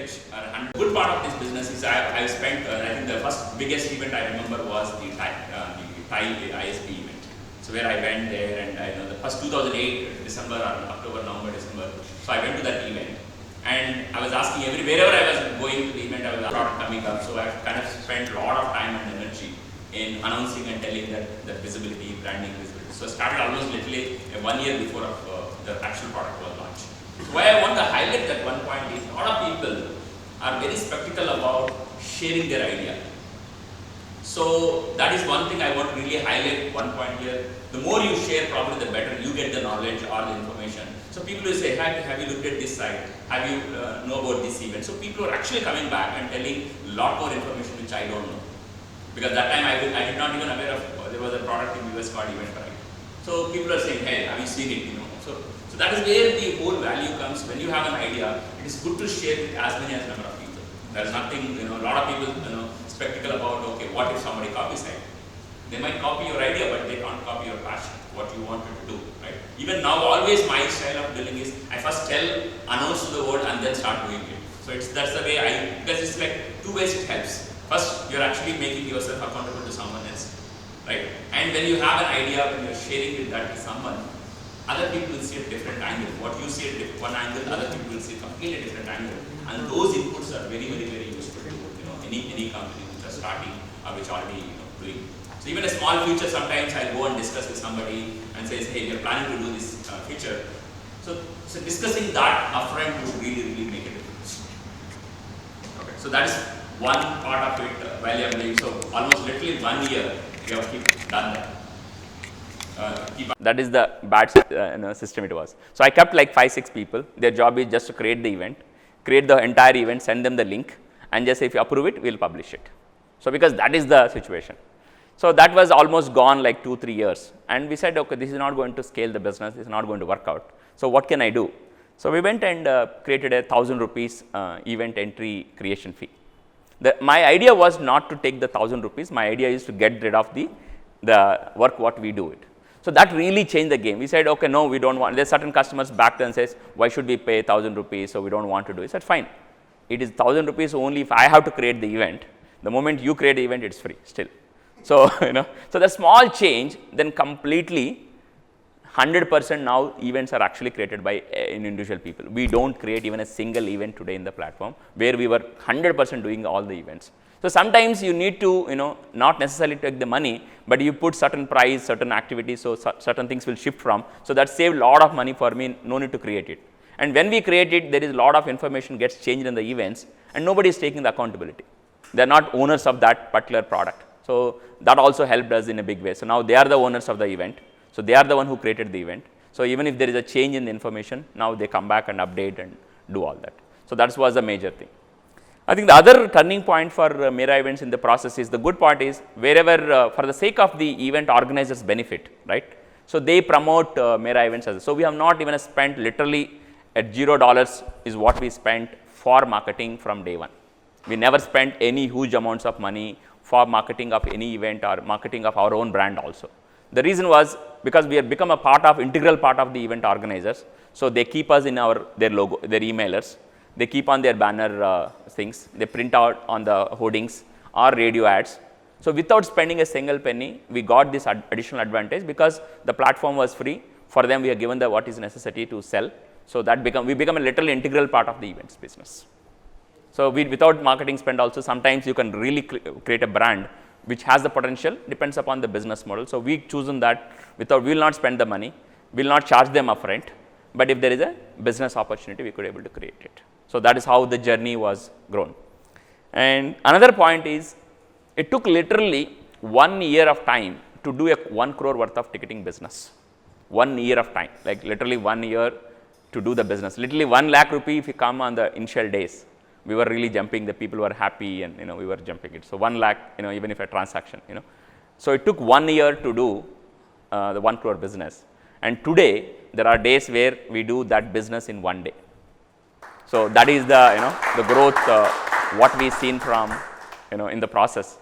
percentage. Good part of this business is I spent, I think the first biggest event I remember was the Thai ISB event. So where I went there, and I know the first 2008 December or October, November, December. So I went to that event, and I was asking wherever I was going to the event, I was product coming up. So I kind of spent a lot of time and energy in announcing and telling that visibility, branding, visibility. So I started almost literally 1 year before the actual product was launched. So why I want to highlight that one point is a lot of people are very skeptical about sharing their idea. So that is one thing I want to really highlight one point here. The more you share, probably the better you get the knowledge or the information. So people will say, have you looked at this site? Have you know about this event? So people are actually coming back and telling a lot more information which I don't know. Because that time I did not even aware of, there was a product in US called Eventbrite. So people are saying, hey, have you seen it? So that is where the whole value comes. When you have an idea, it is good to share with as many as number of people. There is nothing, a lot of people, skeptical about, okay, what if somebody copies it? They might copy your idea, but they can't copy your passion, what you wanted to do, right? Even now, always my style of building is, I first announce to the world and then start doing it. So that's the way because it's like two ways it helps. First, you're actually making yourself accountable to someone else, right? And when you have an idea, when you're sharing that with someone, other people will see a different angle. What you see at one angle, other people will see a completely different angle. And those inputs are very, very, very useful to any company which are starting or which already doing. So even a small feature, sometimes I'll go and discuss with somebody and says, hey, we're planning to do this feature. So discussing that upfront would really, really make a difference. Okay, so that is one part of it while I'm doing. So almost literally 1 year we have done that. That is the bad system it was. So I kept like 5-6 people. Their job is just to create the event, create the entire event, send them the link, and just say if you approve it, we'll publish it. So because that is the situation. So that was almost gone like 2-3 years, and we said, okay, this is not going to scale the business, this is not going to work out. So what can I do? So we went and created a 1,000 rupees event entry creation fee. My idea was not to take the 1,000 rupees. My idea is to get rid of the work what we do it. So that really changed the game. We said, okay, no, we don't want. There's certain customers back then says, why should we pay 1,000 rupees? So we don't want to do it. I said, fine. It is 1,000 rupees only if I have to create the event. The moment you create the event, it's free still. So so the small change, then completely 100% now events are actually created by individual people. We don't create even a single event today in the platform where we were 100% doing all the events. So sometimes you need to not necessarily take the money, but you put certain price, certain activities, so certain things will shift from. So that saved a lot of money for me, no need to create it. And when we create it, there is a lot of information gets changed in the events, and nobody is taking the accountability. They are not owners of that particular product. So that also helped us in a big way. So now they are the owners of the event. So they are the one who created the event. So even if there is a change in the information, now they come back and update and do all that. So that was a major thing. I think the other turning point for Meraevents in the process is, the good part is wherever for the sake of the event organizers benefit, right? So they promote Meraevents as. So we have not even spent literally at $0 is what we spent for marketing from day one. We never spent any huge amounts of money for marketing of any event or marketing of our own brand also. The reason was because we have become a integral part of the event organizers. So they keep us in their logo, their emailers. They keep on their banner things. They print out on the hoardings or radio ads. So without spending a single penny, we got this additional advantage because the platform was free. For them, we are given what is necessary to sell. So that we become a literal integral part of the events business. So without marketing spend also, sometimes you can really create a brand which has the potential, depends upon the business model. So we chosen that we will not spend the money, we will not charge them upfront, but if there is a business opportunity, we could able to create it. So that is how the journey was grown. And another point is, it took literally 1 year of time to do a 1 crore worth of ticketing business. 1 year of time, like literally 1 year to do the business. Literally 1 lakh rupee if you come on the initial days. We were really jumping, the people were happy, and we were jumping it. So 1 lakh, even if a transaction, So it took 1 year to do the 1 crore business. And today, there are days where we do that business in 1 day. So that is the growth, what we've seen from, in the process,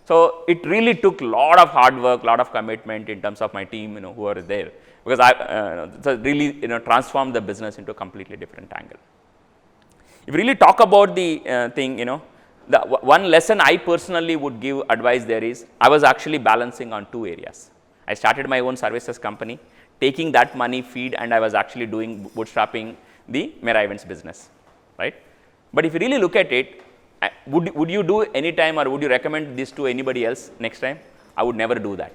So it really took a lot of hard work, lot of commitment in terms of my team, who are there, because I really, transformed the business into a completely different angle. If you really talk about the thing, the one lesson I personally would give advice there is, I was actually balancing on 2 areas. I started my own services company, taking that money feed, and I was actually doing bootstrapping the Meraevents business, right? But if you really look at it, would you do any time, or would you recommend this to anybody else next time? I would never do that.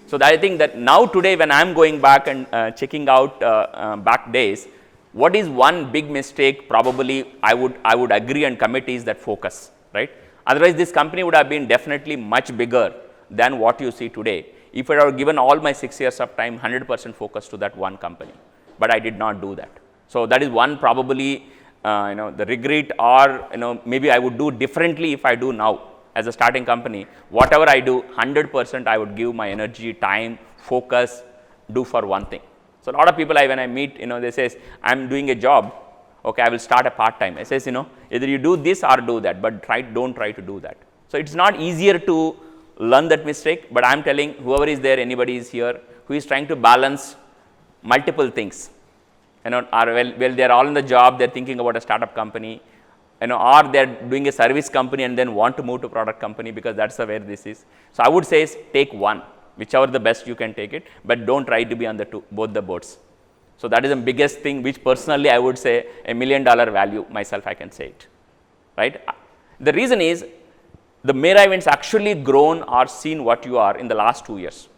So I think that now today when I am going back and checking out back days, what is one big mistake probably I would agree and commit is that focus, right? Otherwise this company would have been definitely much bigger than what you see today if I had given all my 6 years of time 100% focus to that one company, but I did not do that. So that is one probably the regret, or maybe I would do differently if I do now as a starting company. Whatever I do, 100% I would give my energy, time, focus, do for one thing. So a lot of people when I meet, they says, I'm doing a job, okay, I will start a part-time. I says, either you do this or do that, but don't try to do that. So it's not easier to learn that mistake, but I'm telling whoever is there, anybody is here who is trying to balance multiple things, or they're all in the job, they're thinking about a startup company, or they're doing a service company and then want to move to product company, because that's where this is. So I would say take one, whichever the best you can take it, but don't try to be on both the boats. So that is the biggest thing, which personally I would say $1 million value myself, I can say it, right? The reason is the Meraevents actually grown or seen what you are in the last 2 years,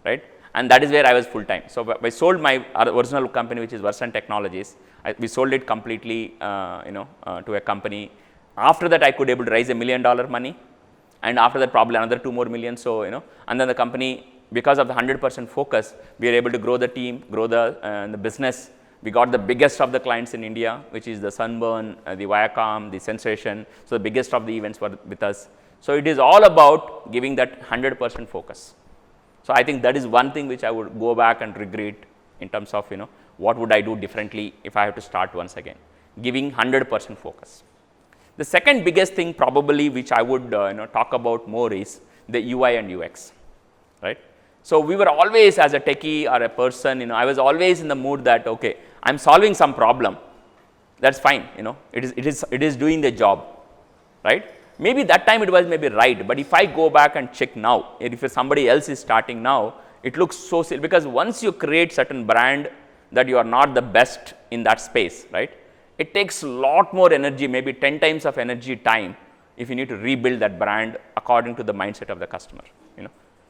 right? And that is where I was full time. So I sold my original company, which is Versant Technologies. We sold it completely, to a company. After that, I could able to raise $1 million money, and after that, probably another 2 more million. So and then the company, because of the 100% focus, we were able to grow the team, grow the business. We got the biggest of the clients in India, which is the Sunburn, the Viacom, the Sensation. So the biggest of the events were with us. So it is all about giving that 100% focus. So I think that is one thing which I would go back and regret in terms of, what would I do differently if I have to start once again, giving 100% focus. The second biggest thing probably which I would talk about more is the UI and UX, right? So we were always, as a techie or a person, I was always in the mood that, okay, I'm solving some problem, that's fine, it is doing the job, right? Maybe that time it was maybe right, but if I go back and check now, if somebody else is starting now, it looks so silly, because once you create certain brand that you are not the best in that space, right? It takes a lot more energy, maybe 10 times of energy, time, if you need to rebuild that brand according to the mindset of the customer,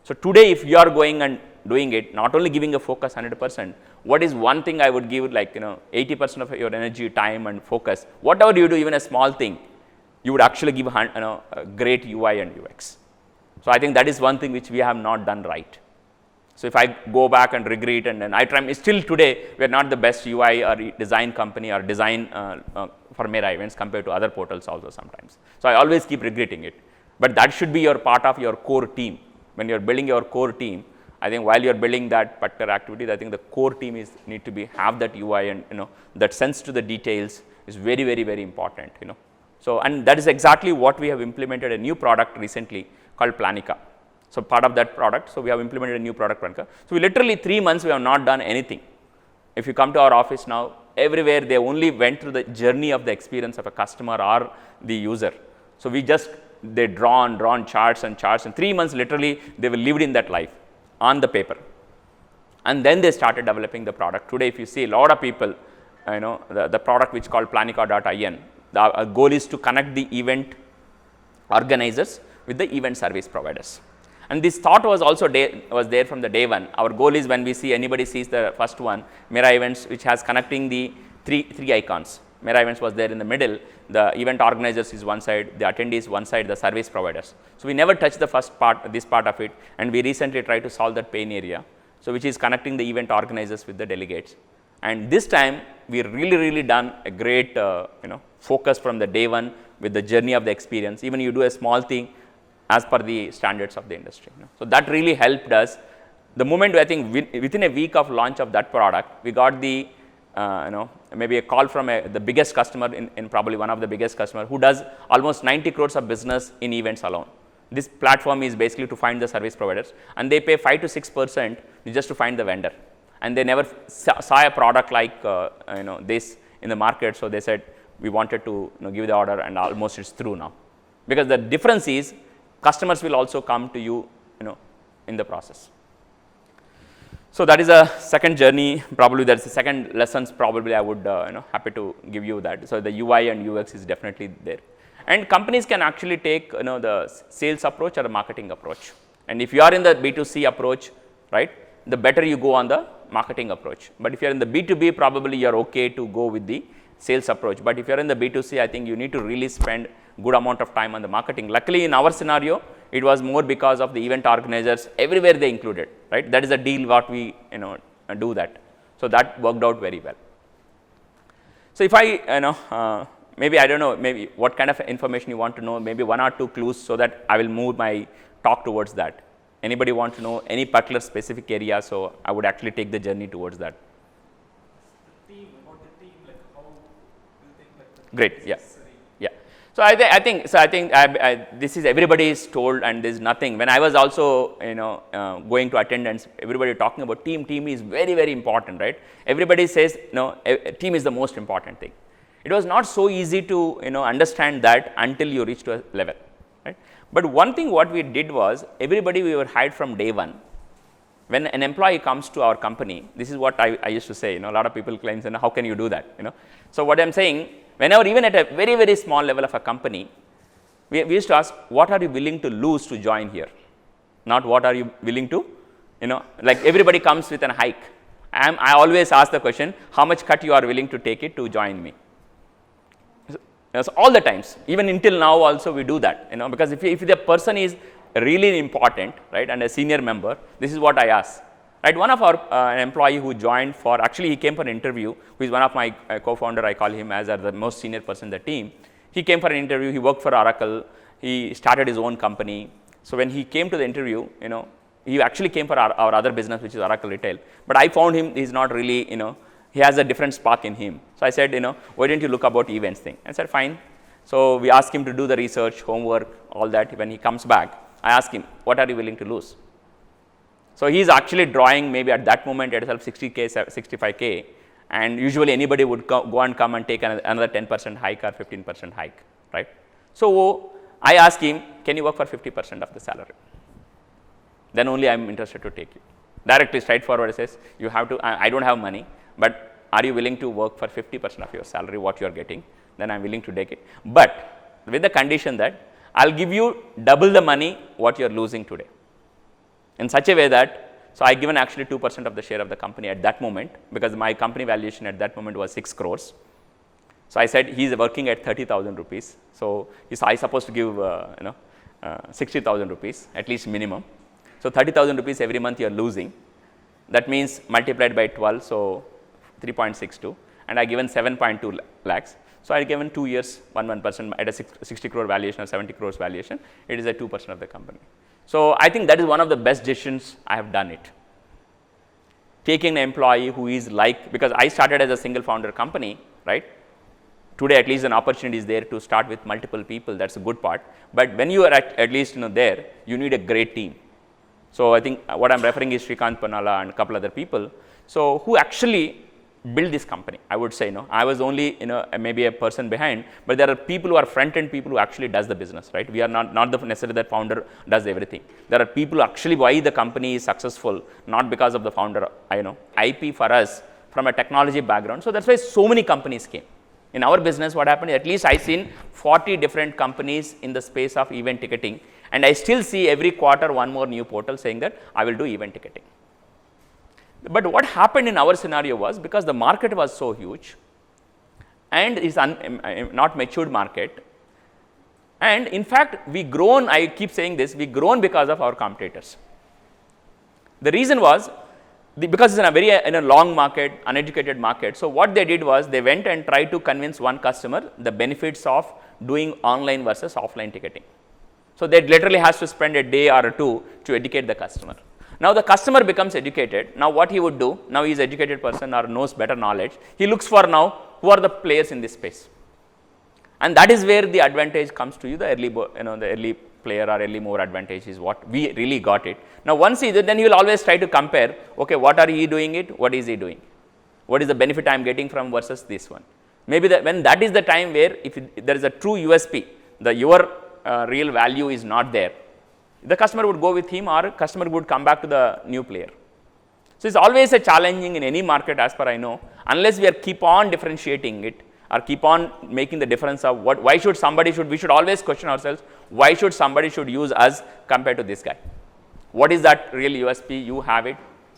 So today, if you are going and doing it, not only giving a focus 100%, what is one thing I would give, like 80% of your energy, time, and focus. Whatever you do, even a small thing, you would actually give a great UI and UX. So I think that is one thing which we have not done right. So if I go back and regret, and then I try, still today we are not the best UI or design company or design for Meraevents compared to other portals also sometimes. So I always keep regretting it. But that should be your part of your core team. When you are building your core team, I think while you are building that particular activity, I think the core team need to have that UI, and that sense to the details is very, very, very important. So and that is exactly what we have implemented a new product recently called Planica. So part of that product, so we have implemented a new product, Planica. So we literally 3 months we have not done anything. If you come to our office now, everywhere they only went through the journey of the experience of a customer or the user. So we just they drawn charts and charts, and 3 months literally they were lived in that life on the paper, and then they started developing the product. Today, if you see a lot of people, the product which is called Planica.in, the goal is to connect the event organizers with the event service providers. And this thought was also was there from the day one. Our goal is, when we see anybody sees the first one, Meraevents, which has connecting the three icons. Meraevents was there in the middle, the event organizers is one side, the attendees one side, the service providers. So we never touched the first part, this part of it, and we recently tried to solve that pain area, so which is connecting the event organizers with the delegates. And this time we really done a great focus from the day one with the journey of the experience. Even you do a small thing as per the standards of the industry. So that really helped us. The moment, I think within a week of launch of that product, we got the maybe a call from the biggest customer in probably one of the biggest customer, who does almost 90 crores of business in events alone. This platform is basically to find the service providers, and they pay 5 to 6% just to find the vendor, and they never saw a product like this in the market. So they said, we wanted to give the order, and almost it's through now. Because the difference is customers will also come to you, in the process. So that is a second journey, probably that's the second lessons probably I would happy to give you that. So the UI and UX is definitely there. And companies can actually take the sales approach or the marketing approach. And if you are in the B2C approach, right, the better you go on the marketing approach. But if you are in the B2B, probably you are okay to go with the sales approach. But if you are in the B2C, I think you need to really spend good amount of time on the marketing. Luckily, in our scenario, it was more because of the event organizers, everywhere they included, right. That is a deal what we do that. So that worked out very well. So if I maybe I don't know, maybe what kind of information you want to know, maybe 1 or 2 clues, so that I will move my talk towards that. Anybody want to know any particular specific area? So I would actually take the journey towards that. The team, about the team, like how do you think like the team Great, is yeah. necessary? Yeah. So I think this is everybody is told, and there is nothing. When I was also going to attendance, everybody talking about team. Team is very, very important, right? Everybody says team is the most important thing. It was not so easy to understand that until you reach to a level, right? But one thing what we did was, everybody we were hired from day one. When an employee comes to our company, this is what I used to say, a lot of people claim, how can you do that, So what I am saying, whenever even at a very, very small level of a company, we used to ask, what are you willing to lose to join here? Not what are you willing to, like everybody comes with a hike. I always ask the question, how much cut you are willing to take it to join me? So all the times, even until now also we do that, because if the person is really important, right, and a senior member, this is what I ask, right. One of our an employee who joined for, actually he came for an interview, who is one of my co-founder, I call him as the most senior person in the team. He came for an interview, he worked for Oracle, he started his own company. So when he came to the interview, he actually came for our other business, which is Oracle Retail, but I found him, he's not really, he has a different spark in him. So I said, why don't you look about events thing? I said, fine. So we asked him to do the research, homework, all that. When he comes back, I asked him, what are you willing to lose? So he's actually drawing maybe at that moment at 60K, 65K, and usually anybody would go and come and take another 10% hike or 15% hike, right? So I asked him, can you work for 50% of the salary? Then only I am interested to take you. Directly, straightforward, says, you have to, I don't have money, but are you willing to work for 50% of your salary, what you are getting? Then I am willing to take it. But with the condition that I will give you double the money what you are losing today. In such a way that, so I given actually 2% of the share of the company at that moment, because my company valuation at that moment was 6 crores. So I said, he is working at 30,000 rupees. So I supposed to give 60,000 rupees, at least minimum. So 30,000 rupees every month you are losing. That means multiplied by 12, so 3.62, and I given 7.2 lakhs. So I given 2 years, 1% at a 60 crore valuation or 70 crores valuation, it is a 2% of the company. So I think that is one of the best decisions I have done it. Taking an employee who is like, because I started as a single founder company, right? Today at least an opportunity is there to start with multiple people, that's a good part. But when you are at least there, you need a great team. So I think what I am referring is Srikanth Panala and a couple other people. So who actually build this company, I would say, I was only, maybe a person behind, but there are people who are front-end people who actually does the business, right? We are not necessarily that founder does everything. There are people who actually why the company is successful, not because of the founder, IP for us from a technology background. So that's why so many companies came. In our business, what happened, at least I seen 40 different companies in the space of event ticketing, and I still see every quarter one more new portal saying that I will do event ticketing. But what happened in our scenario was, because the market was so huge and is not matured market, and in fact we grown, I keep saying this, we grown because of our competitors. The reason was because it's in a very long market, uneducated market. So what they did was they went and tried to convince one customer the benefits of doing online versus offline ticketing. So they literally has to spend a day or two to educate the customer. Now the customer becomes educated. Now what he would do, now he is educated person or knows better knowledge, he looks for now who are the players in this space. And that is where the advantage comes to you, the early player or early mover advantage is what we really got it. Now once he did, then he will always try to compare, okay, what are he doing it, what is he doing? What is the benefit I am getting from versus this one? Maybe when that is the time where if there is a true USP, your real value is not there, the customer would go with him or customer would come back to the new player. So, it is always a challenging in any market as per I know, unless we are keep on differentiating it or keep on making the difference of why should somebody we should always question ourselves, why should somebody use us compared to this guy? What is that real USP you have it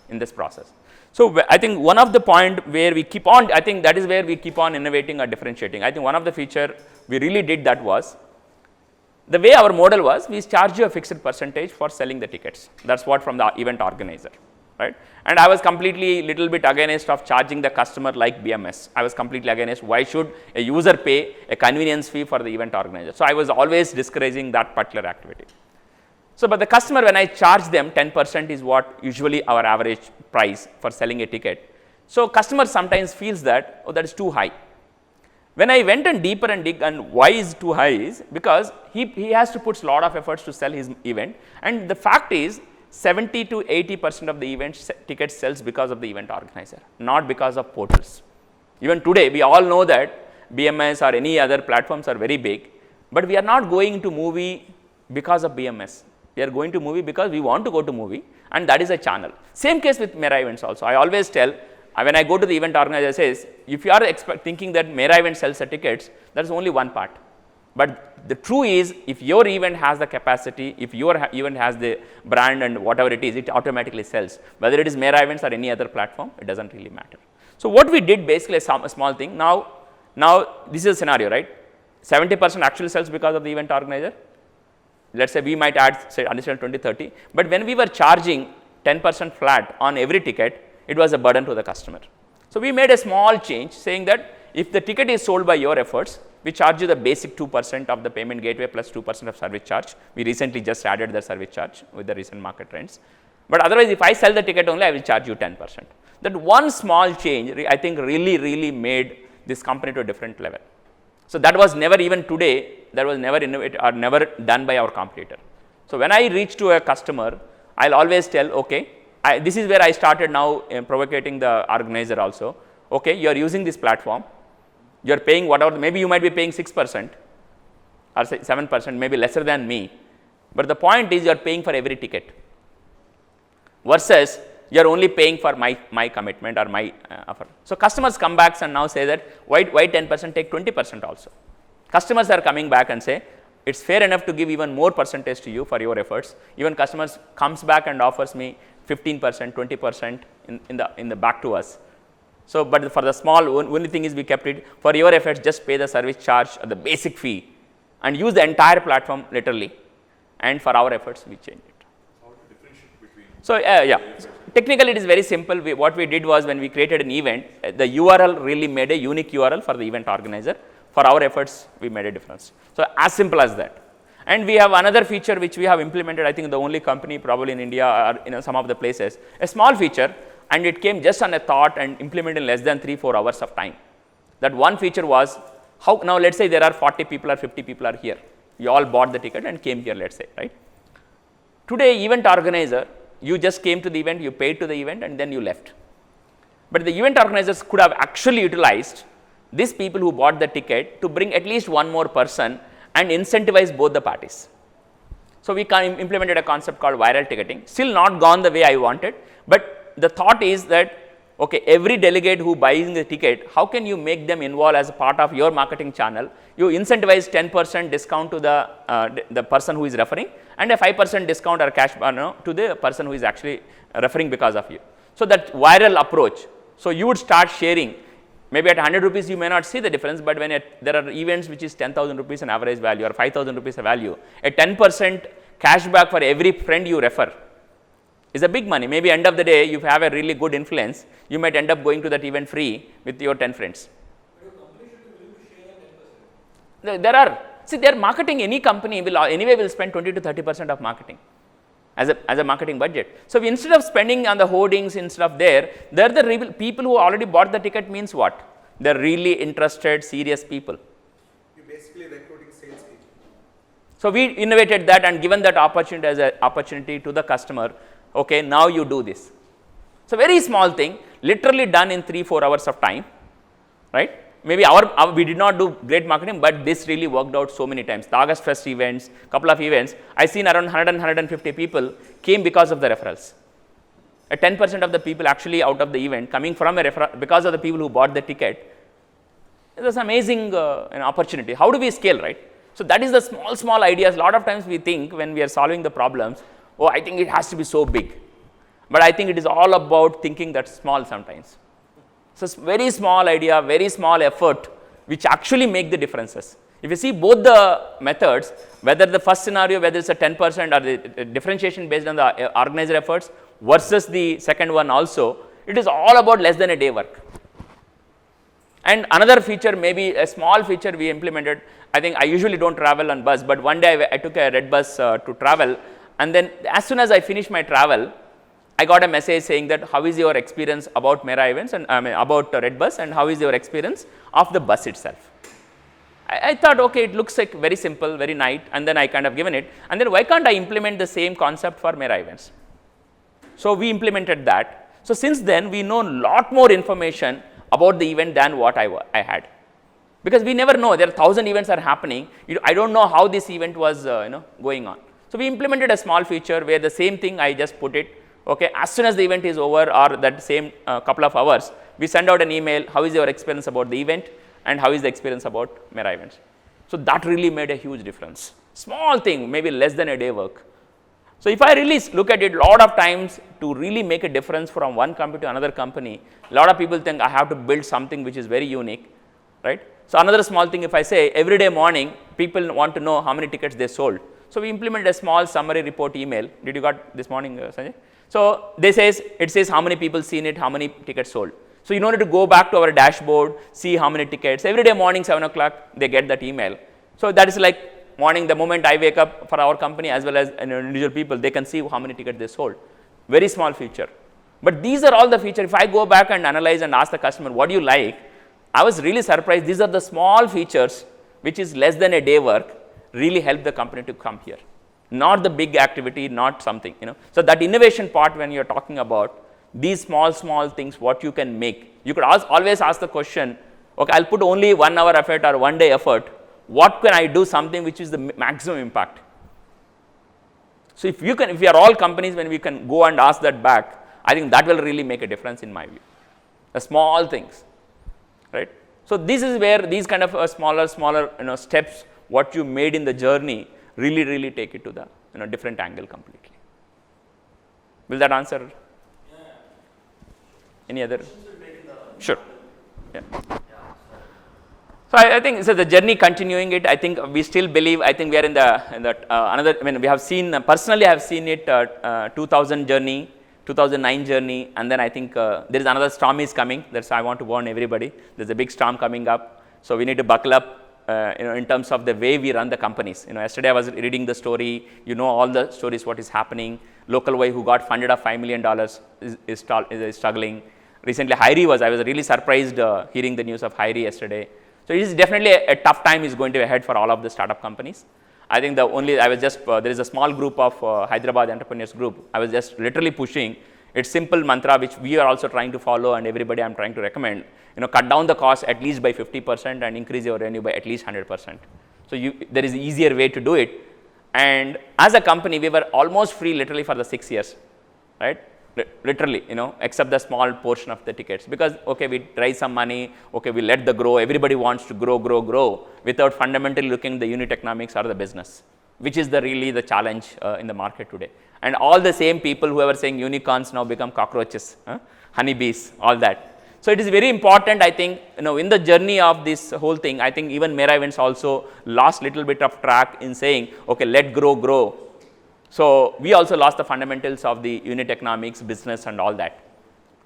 in this process? So, I think one of the point where we keep on, I think that is where we keep on innovating or differentiating. I think one of the feature we really did that was, the way our model was, we charge you a fixed percentage for selling the tickets. That is what from the event organizer. Right? And I was completely little bit against of charging the customer like BMS. I was completely against why should a user pay a convenience fee for the event organizer. So, I was always discouraging that particular activity. So, but the customer, when I charge them 10% is what usually our average price for selling a ticket. So, customer sometimes feels that, oh, that is too high. When I went and deeper and dig and why is too high is because he has to put a lot of efforts to sell his event, and the fact is 70 to 80% of the event ticket sells because of the event organizer, not because of portals. Even today, we all know that BMS or any other platforms are very big, but we are not going to movie because of BMS. We are going to movie because we want to go to movie, and that is a channel. Same case with Meraevents also. I always tell, when I go to the event organizer says, if you are thinking that Meraevents sells the tickets, that is only one part. But the true is, if your event has the capacity, if your event has the brand and whatever it is, it automatically sells. Whether it is Meraevents or any other platform, it does not really matter. So, what we did basically a small thing. Now this is a scenario, right? 70% actually sells because of the event organizer. Let us say we might add say additional 20, 30, but when we were charging 10% flat on every ticket, it was a burden to the customer. So, we made a small change saying that if the ticket is sold by your efforts, we charge you the basic 2% of the payment gateway plus 2% of service charge. We recently just added the service charge with the recent market trends. But otherwise, if I sell the ticket only, I will charge you 10%. That one small change, I think really made this company to a different level. So, that was never even today, that was never innovated or never done by our competitor. So, when I reach to a customer, I will always tell, okay, this is where I started now provocating the organizer also. Okay, you are using this platform. You are paying whatever, maybe you might be paying 6% or say 7%, maybe lesser than me, but the point is you are paying for every ticket versus you are only paying for my commitment or my offer. So, customers come back and now say that why 10%, take 20% also. Customers are coming back and say it is fair enough to give even more percentage to you for your efforts. Even customers comes back and offers me 15%, 20% in the back to us. So, but for the small, only thing is we kept it for your efforts, just pay the service charge or the basic fee and use the entire platform literally, and for our efforts we change it. How to differentiate between? So, technically it is very simple. What we did was when we created an event, the URL really made a unique URL for the event organizer. For our efforts, we made a difference. So, as simple as that. And we have another feature which we have implemented, I think the only company probably in India or in some of the places, a small feature, and it came just on a thought and implemented in less than 3-4 hours of time. That one feature was how, now let us say there are 40 people or 50 people are here, you all bought the ticket and came here, let us say, right. Today event organizer, you just came to the event, you paid to the event and then you left. But the event organizers could have actually utilized these people who bought the ticket to bring at least one more person and incentivize both the parties. So, we implemented a concept called viral ticketing, still not gone the way I wanted, but the thought is that, okay, every delegate who buys the ticket, how can you make them involved as a part of your marketing channel? You incentivize 10% discount to the person who is referring and a 5% discount or cash to the person who is actually referring because of you. So, that viral approach. So, you would start sharing, maybe at 100 rupees you may not see the difference, but when there are events which is 10,000 rupees an average value or 5,000 rupees a value, a 10% cashback for every friend you refer is a big money. Maybe end of the day, if you have a really good influence, you might end up going to that event free with your 10 friends. But your company should be willing to share that 10%. There are, see, they are marketing, any company will anyway will spend 20 to 30% of marketing as a marketing budget. So, instead of spending on the hoardings, instead of they are the people who already bought the ticket means what? They are really interested, serious people. You're basically recruiting salespeople. So, we innovated that and given that opportunity as an opportunity to the customer. Okay, now you do this. So, very small thing, literally done in 3-4 hours of time, right. Maybe we did not do great marketing, but this really worked out so many times. The August Fest events, couple of events, I seen around 150 people came because of the referrals. 10% of the people actually out of the event coming from a referral because of the people who bought the ticket. It was amazing an opportunity. How do we scale, right? So that is the small ideas. A lot of times we think when we are solving the problems, oh, I think it has to be so big. But I think it is all about thinking that small sometimes. So very small idea, very small effort, which actually make the differences. If you see both the methods, whether the first scenario, whether it's a 10% or the differentiation based on the organizer efforts versus the second one also, it is all about less than a day work. And another feature, maybe a small feature we implemented, I think I usually don't travel on bus, but one day I took a red bus to travel, and then as soon as I finished my travel, I got a message saying that how is your experience about Meraevents and about red bus, and how is your experience of the bus itself. I thought, okay, it looks like very simple, very nice, and then I kind of given it, and then why can't I implement the same concept for Meraevents? So we implemented that. So since then we know a lot more information about the event than what I had, because we never know, there are 1,000 events are happening, I don't know how this event was going on. So we implemented a small feature where the same thing I just put it, okay, as soon as the event is over or that same couple of hours, we send out an email, how is your experience about the event and how is the experience about Meraevents. So that really made a huge difference. Small thing, maybe less than a day work. So if I really look at it, a lot of times to really make a difference from one company to another company, a lot of people think I have to build something which is very unique, right? So another small thing, if I say every day morning, people want to know how many tickets they sold. So we implemented a small summary report email. Did you got this morning, Sanjay? So it says how many people seen it, how many tickets sold. So you don't need to go back to our dashboard, see how many tickets. Every day morning 7 o'clock, they get that email. So that is like morning, the moment I wake up for our company as well as individual people, they can see how many tickets they sold. Very small feature. But these are all the features. If I go back and analyze and ask the customer, what do you like? I was really surprised. These are the small features, which is less than a day work, really help the company to come here. Not the big activity, not something, So that innovation part, when you're talking about these small things, what you can make. You could always ask the question, okay, I'll put only 1 hour effort or 1 day effort. What can I do something which is the maximum impact? So if you are all companies, when we can go and ask that back, I think that will really make a difference in my view. The small things, right? So this is where these kind of smaller steps, what you made in the journey, really take it to the different angle completely. Will that answer? Yeah. Any other? Sure. Yeah. So I think so the journey continuing it. I think we still believe. I think we are in the another. I mean, we have seen personally. I have seen it 2000 journey, 2009 journey, and then I think there is another storm is coming. That's I want to warn everybody. There's a big storm coming up. So we need to buckle up. In terms of the way we run the companies. Yesterday I was reading the story. All the stories. What is happening? Local way who got funded of $5 million is struggling. Recently, I was really surprised hearing the news of Hyrie yesterday. So it is definitely a tough time is going to be ahead for all of the startup companies. I think there is a small group of Hyderabad entrepreneurs group. I was just literally pushing. It's simple mantra which we are also trying to follow, and everybody I'm trying to recommend. Cut down the cost at least by 50% and increase your revenue by at least 100%. So there is an easier way to do it. And as a company, we were almost free literally for the 6 years, right? Literally, except the small portion of the tickets, because okay, we raise some money, okay, we let the grow. Everybody wants to grow without fundamentally looking at the unit economics or the business, which is really the challenge in the market today. And all the same people who were saying unicorns now become cockroaches, honeybees, all that. So it is very important, I think, in the journey of this whole thing, I think even Meraevents also lost little bit of track in saying, okay, let grow. So we also lost the fundamentals of the unit economics, business and all that.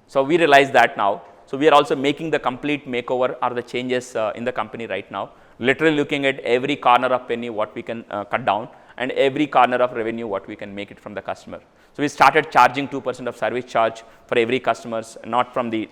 So we realize that now. So we are also making the complete makeover or the changes in the company right now, literally looking at every corner of penny what we can cut down, and every corner of revenue what we can make it from the customer. So we started charging 2% of service charge for every customers, not from the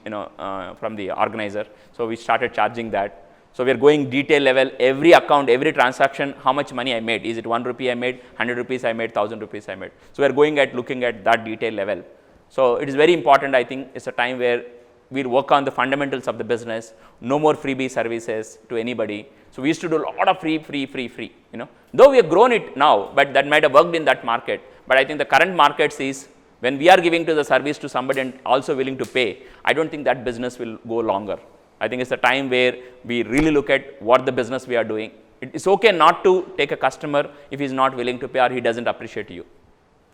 from the organizer. So we started charging that. So we are going detail level, every account, every transaction, how much money I made. Is it 1 rupee I made, 100 rupees I made, 1000 rupees I made. So we are going at looking at that detail level. So it is very important. I think it's a time where we'll work on the fundamentals of the business, no more freebie services to anybody. So we used to do a lot of free, you know. Though we have grown it now, but that might have worked in that market. But I think the current markets is when we are giving to the service to somebody and also willing to pay, I don't think that business will go longer. I think it's a time where we really look at what the business we are doing. It's okay not to take a customer if he's not willing to pay or he doesn't appreciate you.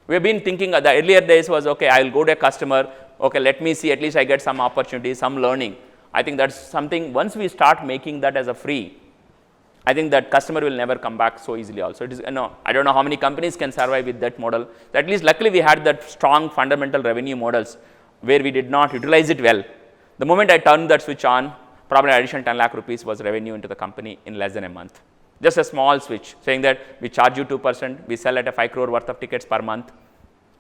We have been thinking the earlier days was, okay, I will go to a customer, okay, let me see, at least I get some opportunity, some learning. I think that's something, once we start making that as a free, I think that customer will never come back so easily also. It is, I don't know how many companies can survive with that model. At least luckily we had that strong fundamental revenue models where we did not utilize it well. The moment I turned that switch on, probably additional 10 lakh rupees was revenue into the company in less than a month. Just a small switch, saying that we charge you 2%, we sell at a 5 crore worth of tickets per month.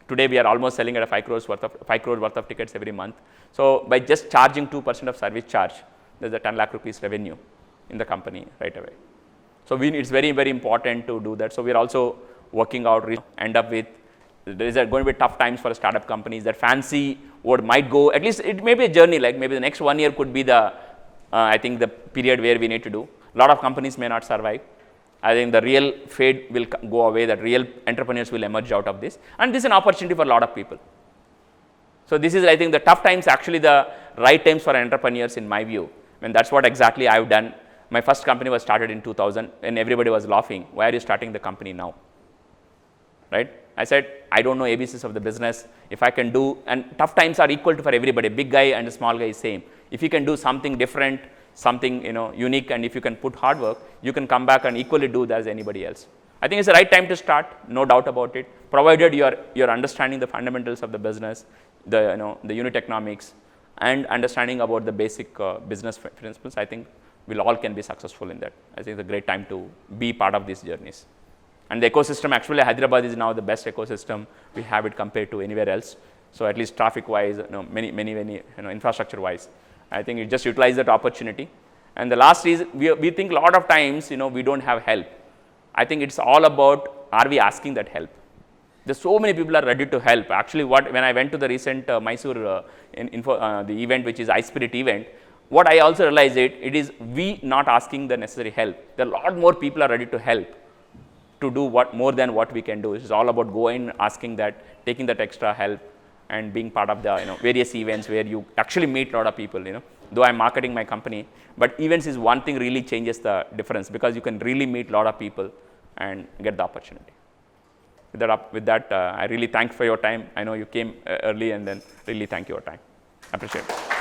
Today we are almost selling at a 5 crore worth of tickets every month. So by just charging 2% of service charge, there's a 10 lakh rupees revenue in the company right away. So it's very, very important to do that. So we are also working out, end up with, there is going to be tough times for startup companies. That fancy word might go, at least it may be a journey, like maybe the next 1 year could be the, I think the period where we need to do. A lot of companies may not survive. I think the real fade will go away, that real entrepreneurs will emerge out of this. And this is an opportunity for a lot of people. So this is, I think, the tough times actually the right times for entrepreneurs in my view. And that's what exactly I've done. My first company was started in 2000 and everybody was laughing. Why are you starting the company now? Right? I said, I don't know ABCs of the business. If I can do, and tough times are equal to for everybody. Big guy and a small guy is same. If you can do something different, something unique, and if you can put hard work, you can come back and equally do that as anybody else. I think it's the right time to start, no doubt about it, provided you're understanding the fundamentals of the business, the unit economics, and understanding about the basic business principles. I think we all can be successful in that. I think it's a great time to be part of these journeys. And the ecosystem, actually Hyderabad is now the best ecosystem we have it compared to anywhere else. So at least traffic wise, many infrastructure wise, I think you just utilize that opportunity. And the last is, we think a lot of times, we don't have help. I think it's all about, are we asking that help? There's so many people are ready to help. Actually, when I went to the recent Mysore the event, which is iSpirit event, what I also realized it is we not asking the necessary help. There are a lot more people are ready to help to do more than what we can do. It's all about going, asking that, taking that extra help, and being part of the various events where you actually meet a lot of people. Though I'm marketing my company, but events is one thing really changes the difference, because you can really meet a lot of people and get the opportunity. With that, I really thank for your time. I know you came early, and then really thank your time. Appreciate it.